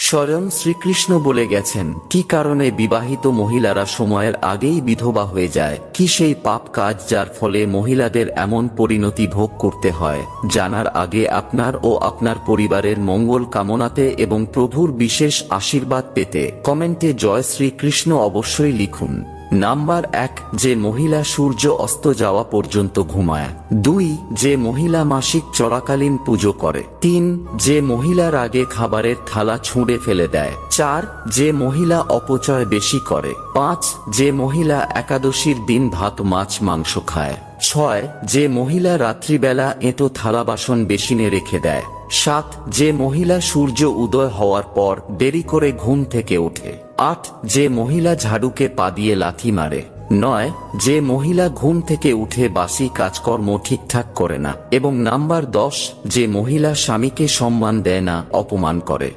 স্বয়ং শ্রীকৃষ্ণ বলে গেছেন কি কারণে বিবাহিত মহিলারা সময়ের আগেই বিধবা হয়ে যায়, কি সেই পাপ কাজ যার ফলে মহিলাদের এমন পরিণতি ভোগ করতে হয়। জানার আগে আপনার ও আপনার পরিবারের মঙ্গল কামনাতে এবং প্রভুর বিশেষ আশীর্বাদ পেতে কমেন্টে জয় শ্রীকৃষ্ণ অবশ্যই লিখুন। নাম্বার 1, যে মহিলা সূর্য অস্ত যাওয়া পর্যন্ত ঘুমায়। 2, যে মহিলা মাসিক চলাকালীন পুজো করে। 3, যে মহিলা রাগে খাবারের থালা ছুঁড়ে ফেলে দেয়। 4, যে মহিলা অপচয় বেশি করে। 5, যে মহিলা একাদশীর দিন ভাত মাছ মাংস খায়। 6, যে মহিলা রাত্রিবেলা এঁটো থালা বাসন বেসিনে রেখে দেয়। 7, যে মহিলা সূর্য উদয় হওয়ার পর দেরি করে ঘুম থেকে ওঠে। 8, যে মহিলা ঝাড়ুকে পা দিয়ে লাথি মারে। 9, যে মহিলা ঘুম থেকে উঠে বাসি কাজকর্ম ঠিকঠাক করে না। এবং নাম্বার 10, যে মহিলা স্বামীকে সম্মান দেয় না, অপমান করে।